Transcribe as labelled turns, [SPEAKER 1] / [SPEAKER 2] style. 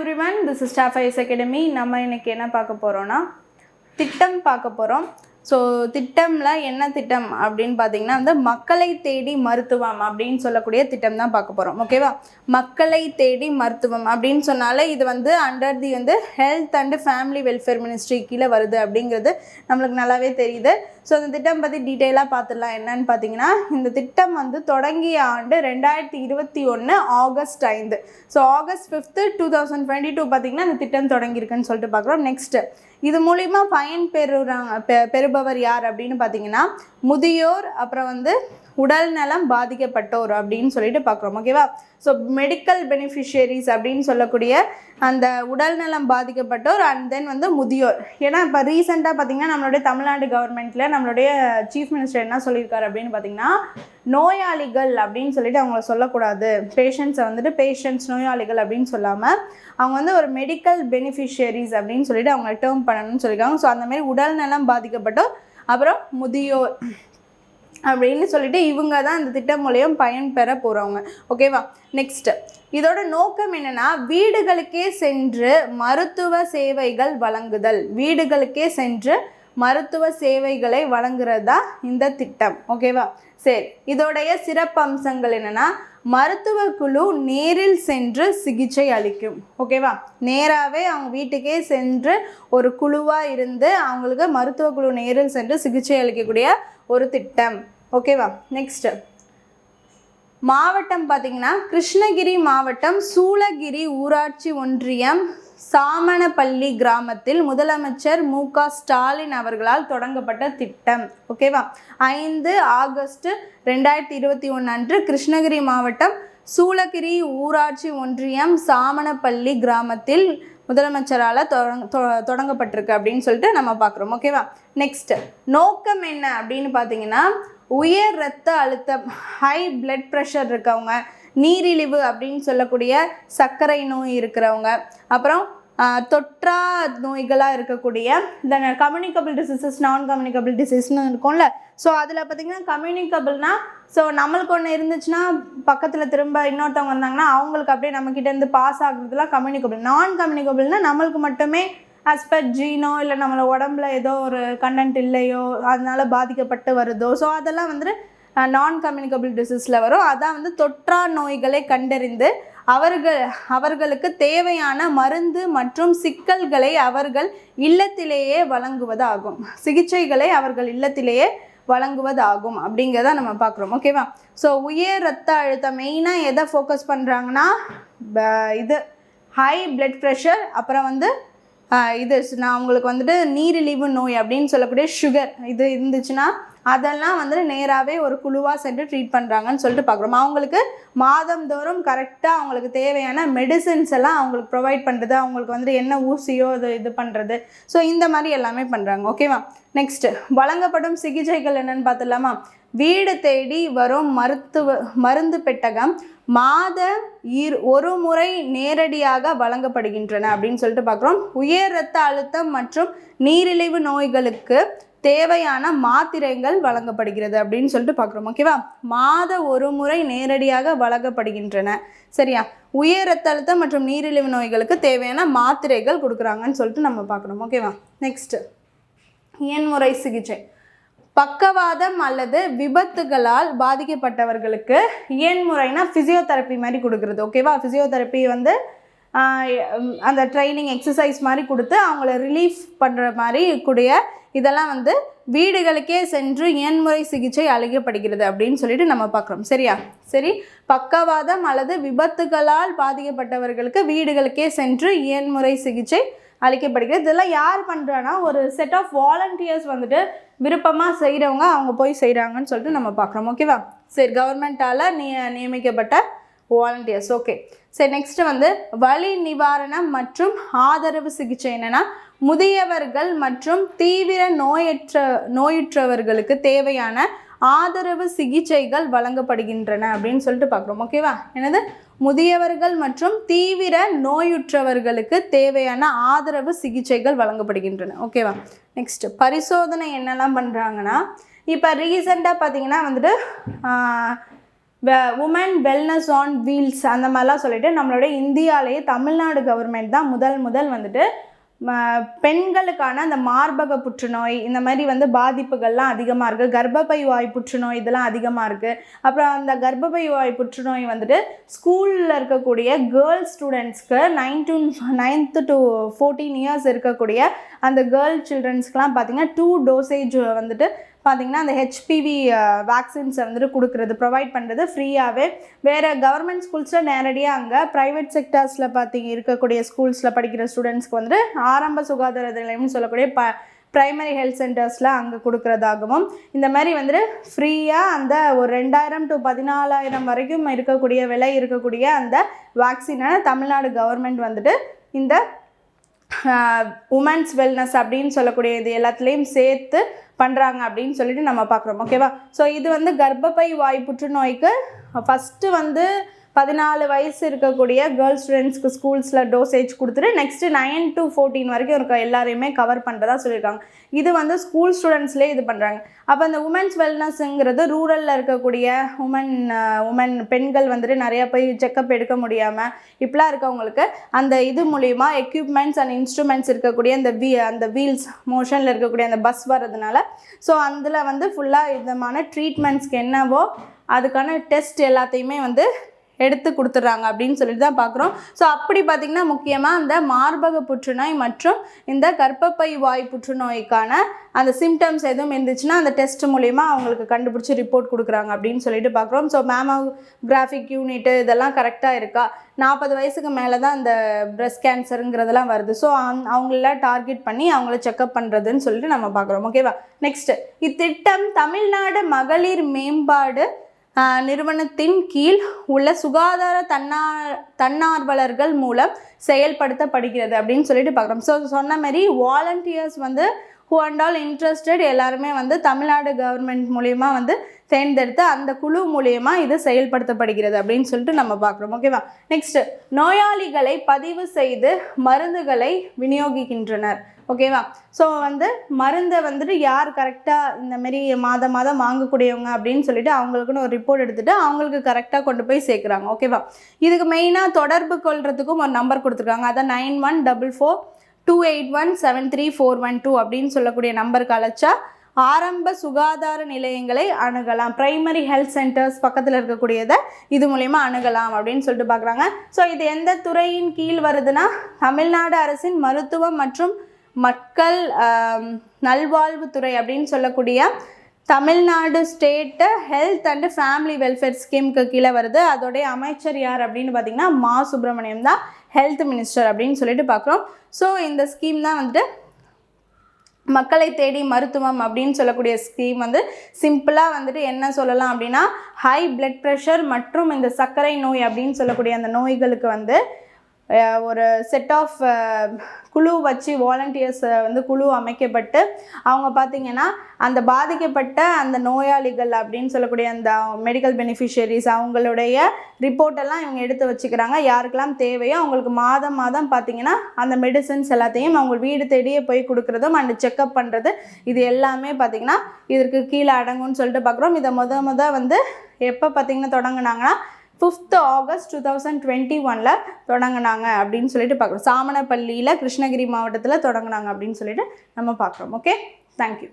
[SPEAKER 1] everyone, this is Staff IS Academy. நம்ம இன்னைக்கு என்ன பார்க்க போறோம்னா திட்டம் பார்க்க போறோம். ஸோ திட்டம்ல என்ன திட்டம் அப்படின்னு பார்த்தீங்கன்னா வந்து மக்களை தேடி மருத்துவம் அப்படின்னு சொல்லக்கூடிய திட்டம் தான் பார்க்க போகிறோம். ஓகேவா? மக்களை தேடி மருத்துவம் அப்படின்னு சொன்னாலே இது வந்து அண்டர் தி வந்து health and family welfare ministry கீழே வருது அப்படிங்கிறது நம்மளுக்கு நல்லாவே தெரியுது. ஸோ இந்த திட்டம் பற்றி டீட்டெயிலாக பார்த்துடலாம். என்னன்னு பார்த்தீங்கன்னா இந்த திட்டம் வந்து தொடங்கிய ஆண்டு 2021 ஆகஸ்ட் 5. ஸோ ஆகஸ்ட் 5, 2022 பார்த்தீங்கன்னா இந்த திட்டம் தொடங்கியிருக்குன்னு சொல்லிட்டு பார்க்குறோம். நெக்ஸ்ட்டு இது மூலிமா பயன் பெறுபவர் யார் அப்படின்னு பார்த்தீங்கன்னா முதியோர், அப்புறம் வந்து உடல் நலம் பாதிக்கப்பட்டோர் அப்படின்னு சொல்லிட்டு பார்க்குறோம். ஓகேவா? ஸோ மெடிக்கல் பெனிஃபிஷியரிஸ் அப்படின்னு சொல்லக்கூடிய அந்த உடல் நலம் பாதிக்கப்பட்டோர் அண்ட் தென் வந்து முதியோர். ஏன்னா இப்போ ரீசெண்டாக பார்த்தீங்கன்னா நம்மளுடைய தமிழ்நாடு கவர்மெண்ட்டில் நம்மளுடைய சீஃப் மினிஸ்டர் என்ன சொல்லியிருக்காரு அப்படின்னு பார்த்தீங்கன்னா நோயாளிகள் அப்படின்னு சொல்லிட்டு அவங்கள சொல்லக்கூடாது. பேஷண்ட்ஸை வந்துட்டு பேஷண்ட்ஸ் நோயாளிகள் அப்படின்னு சொல்லாமல் அவங்க வந்து ஒரு மெடிக்கல் பெனிஃபிஷியரிஸ் அப்படின்னு சொல்லிட்டு அவங்க டேர்ம் பண்ணணும்னு சொல்லியிருக்காங்க. ஸோ அந்தமாரி உடல் நலம் பாதிக்கப்பட்டோர் அப்புறம் முதியோர் அப்படின்னு சொல்லிட்டு இவங்க தான் இந்த திட்டம் மூலியம் பயன் பெற போகிறவங்க. ஓகேவா? நெக்ஸ்ட்டு இதோட நோக்கம் என்னென்னா வீடுகளுக்கே சென்று மருத்துவ சேவைகள் வழங்குதல். வீடுகளுக்கே சென்று மருத்துவ சேவைகளை வழங்குறது தான் இந்த திட்டம். ஓகேவா? சரி, இதோடைய சிறப்பு அம்சங்கள் என்னென்னா மருத்துவ குழு நேரில் சென்று சிகிச்சை அளிக்கும். ஓகேவா? நேராகவே அவங்க வீட்டுக்கே சென்று ஒரு குழுவாக இருந்து அவங்களுக்கு மருத்துவ குழு நேரில் சென்று சிகிச்சை அளிக்கக்கூடிய ஒரு திட்டம். ஓகேவா? நெக்ஸ்ட்டு மாவட்டம் பார்த்திங்கன்னா கிருஷ்ணகிரி மாவட்டம் சூளகிரி ஊராட்சி ஒன்றியம் சாமனப்பள்ளி கிராமத்தில் முதலமைச்சர் மு.க. ஸ்டாலின் அவர்களால் தொடங்கப்பட்ட திட்டம். ஓகேவா? 5 ஆகஸ்ட் 2021 அன்று கிருஷ்ணகிரி மாவட்டம் சூளகிரி ஊராட்சி ஒன்றியம் சாமனப்பள்ளி கிராமத்தில் முதலமைச்சரால் தொடங்கப்பட்டிருக்கு அப்படின்னு சொல்லிட்டு நம்ம பார்க்குறோம். ஓகேவா? நெக்ஸ்ட் நோக்கம் என்ன அப்படின்னு பார்த்தீங்கன்னா உயர் இரத்த அழுத்தம், ஹை பிளட் ப்ரெஷர் இருக்கவங்க, நீரிழிவு அப்படின்னு சொல்லக்கூடிய சர்க்கரை நோய் இருக்கிறவங்க, அப்புறம் தொற்றா நோய்களாக இருக்கக்கூடிய இந்த கம்யூனிகபிள் டிசீசஸ், நான் கம்யூனிகபிள் டிசீஸ்னு இருக்கும்ல. ஸோ அதில் பார்த்திங்கன்னா கம்யூனிகபிள்னால் ஸோ நம்மளுக்கு ஒன்று இருந்துச்சுன்னா பக்கத்தில் திரும்ப இன்னொருத்தவங்க வந்தாங்கன்னா அவங்களுக்கு அப்படியே நம்மக்கிட்டேருந்து பாஸ் ஆகுறதுலாம் கம்யூனிகபிள். நான் கம்யூனிகபிள்னால் நம்மளுக்கு மட்டுமே ஆஸ்பெர் ஜீனோ இல்லை நம்மளை உடம்புல ஏதோ ஒரு கண்டென்ட் இல்லையோ அதனால் பாதிக்கப்பட்டு வருதோ, ஸோ அதெல்லாம் வந்து நான் கம்யூனிகபிள் டிசீஸில் வரும். அதான் வந்து தொற்றா நோய்களை கண்டறிந்து அவர்களுக்கு தேவையான மருந்து மற்றும் சிக்கல்களை அவர்கள் இல்லத்திலேயே வழங்குவதாகும். சிகிச்சைகளை அவர்கள் இல்லத்திலேயே வழங்குவதாகும் அப்படிங்கிறத நம்ம பார்க்குறோம். ஓகேவா? ஸோ உயர் ரத்த அழுத்தம் மெயினாக எதை ஃபோக்கஸ் பண்ணுறாங்கன்னா இது ஹை பிளட் ப்ரெஷர், அப்புறம் வந்து இது நான் அவங்களுக்கு வந்துட்டு நீரிழிவு நோய் அப்படின்னு சொல்லக்கூடிய சுகர் இது இருந்துச்சுன்னா அதெல்லாம் வந்து நேராகவே ஒரு குழுவாக சென்று ட்ரீட் பண்ணுறாங்கன்னு சொல்லிட்டு பார்க்குறோம். அவங்களுக்கு மாதந்தோறும் கரெக்டாக அவங்களுக்கு தேவையான மெடிசின்ஸ் எல்லாம் அவங்களுக்கு ப்ரொவைட் பண்ணுறது, அவங்களுக்கு வந்து என்ன ஊசியோ இது பண்ணுறது, ஸோ இந்த மாதிரி எல்லாமே பண்ணுறாங்க. ஓகேவா? நெக்ஸ்ட்டு வழங்கப்படும் சிகிச்சைகள் என்னென்னு பார்த்துடலாமா? வீடு தேடி வரும் மருந்து பெட்டகம் மாத ஒரு முறை நேரடியாக வழங்கப்படுகின்றன அப்படின்னு சொல்லிட்டு பார்க்குறோம். உயர் இரத்த அழுத்தம் மற்றும் நீரிழிவு நோய்களுக்கு தேவையான மாத்திரைகள் வழங்கப்படுகிறது அப்படின்னு சொல்லிட்டு பார்க்குறோம். ஓகேவா? மாத ஒரு முறை நேரடியாக வழங்கப்படுகின்றன. சரியா? உயர் இரத்த அழுத்தம் மற்றும் நீரிழிவு நோய்களுக்கு தேவையான மாத்திரைகள் கொடுக்குறாங்கன்னு சொல்லிட்டு நம்ம பார்க்குறோம். ஓகேவா? நெக்ஸ்ட்டு எண்முறை சிகிச்சை. பக்கவாதம் அல்லது விபத்துகளால் பாதிக்கப்பட்டவர்களுக்கு இயன்முறைனா ஃபிசியோதெரப்பி மாதிரி கொடுக்குறது. ஓகேவா? ஃபிசியோதெரப்பி வந்து அந்த ட்ரைனிங் எக்ஸசைஸ் மாதிரி கொடுத்து அவங்கள ரிலீஃப் பண்ணுற மாதிரி கூடிய இதெல்லாம் வந்து வீடுகளுக்கே சென்று இயன்முறை சிகிச்சை அளிக்கப்படுகிறது அப்படின்னு சொல்லிட்டு நம்ம பார்க்குறோம். சரியா? சரி, பக்கவாதம் அல்லது விபத்துகளால் பாதிக்கப்பட்டவர்களுக்கு வீடுகளுக்கே சென்று இயன்முறை சிகிச்சை அளிக்கப்படுகிறது. இதெல்லாம் யார் பண்ணுறான்னா ஒரு செட் ஆஃப் வாலண்டியர்ஸ் வந்துட்டு விருப்பமாக செய்கிறவங்க அவங்க போய் செய்கிறாங்கன்னு சொல்லிட்டு நம்ம பார்க்குறோம். ஓகேவா? சரி, கவர்மெண்ட்டால் நியமிக்கப்பட்ட வாலண்டியர்ஸ். ஓகே, சரி, நெக்ஸ்ட்டு வந்து வலி நிவாரணம் மற்றும் ஆதரவு சிகிச்சை என்னென்னா முதியவர்கள் மற்றும் தீவிர நோயுற்றவர்களுக்கு தேவையான ஆதரவு சிகிச்சைகள் வழங்கப்படுகின்றன அப்படின்னு சொல்லிட்டு பார்க்குறோம். ஓகேவா? என்னது முதியவர்கள் மற்றும் தீவிர நோயுற்றவர்களுக்கு தேவையான ஆதரவு சிகிச்சைகள் வழங்கப்படுகின்றன. ஓகேவா? நெக்ஸ்ட் பரிசோதனை என்னெல்லாம் பண்ணுறாங்கன்னா இப்போ ரீசெண்டாக பார்த்தீங்கன்னா வந்துட்டு உமன் வெல்னஸ் ஆன் வீல்ஸ் அந்த மாதிரிலாம் சொல்லிட்டு நம்மளோட இந்தியாவிலேயே தமிழ்நாடு கவர்மெண்ட் தான் முதல் வந்துட்டு பெண்களுக்கான அந்த மார்பக புற்றுநோய் இந்த மாதிரி வந்து பாதிப்புகள்லாம் அதிகமாக இருக்குது. கர்ப்பப்பை வாய் புற்றுநோய் இதெல்லாம் அதிகமாக இருக்குது. அப்புறம் அந்த கர்ப்பப்பை வாய் புற்றுநோய் வந்துட்டு ஸ்கூலில் இருக்கக்கூடிய கேர்ள்ஸ் ஸ்டூடெண்ட்ஸ்க்கு 9 to 14 இயர்ஸ் இருக்கக்கூடிய அந்த கேர்ள் சில்ட்ரன்ஸ்க்கெலாம் பார்த்திங்கன்னா 2 டோசேஜ் வந்துட்டு பார்த்திங்கன்னா அந்த ஹெச்பிவி வேக்சின்ஸை வந்துட்டு கொடுக்குறது ப்ரொவைட் பண்ணுறது ஃப்ரீயாகவே. வேறு கவர்மெண்ட் ஸ்கூல்ஸில் நேரடியாக அங்கே ப்ரைவேட் செக்டர்ஸில் இருக்கக்கூடிய ஸ்கூல்ஸில் படிக்கிற ஸ்டூடெண்ட்ஸ்க்கு வந்துட்டு ஆரம்ப சுகாதார நிலையம்னு சொல்லக்கூடிய ப்ரைமரி ஹெல்த் சென்டர்ஸில் அங்கே கொடுக்குறதாகவும் இந்த மாதிரி வந்துட்டு ஃப்ரீயாக அந்த ஒரு 2000 to 14,000 வரைக்கும் இருக்கக்கூடிய விலை இருக்கக்கூடிய அந்த வேக்சினை தமிழ்நாடு கவர்மெண்ட் வந்துட்டு இந்த உமன்ஸ் வெல்னஸ் அப்படின்னு சொல்லக்கூடிய இது எல்லாத்துலேயும் சேர்த்து பண்ணுறாங்க அப்படின்னு சொல்லிட்டு நம்ம பார்க்குறோம். ஓகேவா? ஸோ இது வந்து கர்ப்பப்பை வாய் புற்றுநோய்க்கு ஃபஸ்ட்டு வந்து 14 வயசு இருக்கக்கூடிய கேர்ள்ஸ் ஸ்டூடெண்ட்ஸ்க்கு ஸ்கூல்ஸில் டோசேஜ் கொடுத்துட்டு நெக்ஸ்ட்டு 9 to 14 வரைக்கும் இருக்க எல்லாரையுமே கவர் பண்ணுறதா சொல்லியிருக்காங்க. இது வந்து ஸ்கூல் ஸ்டூடெண்ட்ஸ்லேயே இது பண்ணுறாங்க. அப்போ அந்த உமன்ஸ் வெல்னஸ்ங்கிறது ரூரலில் இருக்கக்கூடிய உமன் பெண்கள் வந்துட்டு நிறையா போய் செக்கப் எடுக்க முடியாமல் இப்படிலாம் இருக்கவங்களுக்கு அந்த இது மூலிமா எக்யூப்மெண்ட்ஸ் அண்ட் இன்ஸ்ட்ருமெண்ட்ஸ் இருக்கக்கூடிய அந்த வீல்ஸ் மோஷனில் இருக்கக்கூடிய அந்த பஸ் வர்றதுனால ஸோ அதில் வந்து ஃபுல்லாக விதமான ட்ரீட்மெண்ட்ஸ்க்கு என்னவோ அதுக்கான டெஸ்ட் எல்லாத்தையுமே வந்து எடுத்து கொடுத்துட்றாங்க அப்படின்னு சொல்லிட்டு தான் பார்க்குறோம். ஸோ அப்படி பார்த்திங்கன்னா முக்கியமாக அந்த மார்பக புற்றுநோய் மற்றும் இந்த கர்ப்பப்பை வாய் புற்றுநோய்க்கான அந்த சிம்டம்ஸ் எதுவும் இருந்துச்சுன்னா அந்த டெஸ்ட் மூலிமா அவங்களுக்கு கண்டுபிடிச்சி ரிப்போர்ட் கொடுக்குறாங்க அப்படின்னு சொல்லிட்டு பார்க்குறோம். ஸோ மேமோகிராஃபிக் யூனிட்டு இதெல்லாம் கரெக்டாக இருக்கா? 40 வயசுக்கு மேலே தான் அந்த பிரஸ்ட் கேன்சருங்கிறதெல்லாம் வருது. ஸோ அவங்களெலாம் டார்கெட் பண்ணி அவங்கள செக்கப் பண்ணுறதுன்னு சொல்லிட்டு நம்ம பார்க்குறோம். ஓகேவா? நெக்ஸ்ட்டு இத்திட்டம் தமிழ்நாடு மகளிர் மேம்பாடு நிறுவனத்தின் கீழ் உள்ள சுகாதார தன்னார்வலர்கள் மூலம் செயல்படுத்தப்படுகிறது அப்படின்னு சொல்லிட்டு பார்க்குறோம். ஸோ சொன்ன மாதிரி வாலண்டியர்ஸ் வந்து who and all interested எல்லாருமே வந்து தமிழ்நாடு கவர்மெண்ட் மூலமா வந்து தேர்ந்தெடுத்து அந்த குழு மூலமா இது செயல்படுத்தப்படுகிறது அப்படின்னு சொல்லிட்டு நம்ம பார்க்குறோம். ஓகேவா? நெக்ஸ்ட், நோயாளிகளை பதிவு செய்து மருந்துகளை விநியோகிக்கின்றனர். ஓகேவா? ஸோ வந்து மருந்தை வந்துட்டு யார் கரெக்டாக இந்த மாதிரி மாதம் வாங்கக்கூடியவங்க அப்படின்னு சொல்லிட்டு அவங்களுக்குன்னு ஒரு ரிப்போர்ட் எடுத்துகிட்டு அவங்களுக்கு கரெக்டாக கொண்டு போய் சேர்க்குறாங்க. ஓகேவா? இதுக்கு மெயினாக தொடர்பு கொள்றதுக்கும் ஒரு நம்பர் கொடுத்துருக்காங்க. அதான் 914428173412 அப்படின்னு சொல்லக்கூடிய நம்பருக்கு அழைச்சா ஆரம்ப சுகாதார நிலையங்களை அணுகலாம். பிரைமரி ஹெல்த் சென்டர்ஸ் பக்கத்தில் இருக்கக்கூடியதை இது மூலயமா அணுகலாம் அப்படின்னு சொல்லிட்டு பார்க்குறாங்க. ஸோ இது எந்த துறையின் கீழ் வருதுன்னா தமிழ்நாடு அரசின் மருத்துவம் மற்றும் மக்கள் நல்வாழ்வுத்துறை அப்படின்னு சொல்லக்கூடிய Tamil Nadu state health and family welfare ஸ்கீமுக்கு கீழே வருது. அதோடைய அமைச்சர் யார் அப்படின்னு பார்த்தீங்கன்னா மா சுப்பிரமணியம் தான் ஹெல்த் மினிஸ்டர் அப்படின்னு சொல்லிட்டு பார்க்குறோம். ஸோ இந்த ஸ்கீம் தான் வந்துட்டு மக்களை தேடி மருத்துவம் அப்படின்னு சொல்லக்கூடிய ஸ்கீம் வந்து சிம்பிளாக வந்துட்டு என்ன சொல்லலாம் அப்படின்னா ஹை பிளட் ப்ரெஷர் மற்றும் இந்த சர்க்கரை நோய் அப்படின்னு சொல்லக்கூடிய அந்த நோய்களுக்கு வந்து ஒரு செட் ஆஃப் குழு வச்சு வாலண்டியர்ஸ் வந்து குழு அமைக்கப்பட்டு அவங்க பார்த்திங்கன்னா அந்த பாதிக்கப்பட்ட அந்த நோயாளிகள் அப்படின்னு சொல்லக்கூடிய அந்த மெடிக்கல் பெனிஃபிஷியரிஸ் அவங்களுடைய ரிப்போர்ட்டெல்லாம் இவங்க எடுத்து வச்சுக்கிறாங்க. யாருக்கெல்லாம் தேவையோ அவங்களுக்கு மாதம் பார்த்திங்கன்னா அந்த மெடிசன்ஸ் எல்லாத்தையும் அவங்க வீடு தேடியே போய் கொடுக்குறதும் அண்ட் செக்கப் பண்ணுறது இது எல்லாமே பார்த்திங்கன்னா இதற்கு கீழே அடங்கும்னு சொல்லிட்டு பார்க்குறோம். இதை முத வந்து எப்போ பார்த்திங்கன்னா தொடங்கினாங்கன்னா 5th August 2021 தொடங்கினாங்க அப்படின்னு சொல்லிட்டு பார்க்குறோம். சாமனப்பள்ளியில் கிருஷ்ணகிரி மாவட்டத்தில் தொடங்கினாங்க அப்படின்னு சொல்லிட்டு நம்ம பார்க்குறோம். Okay, thank you.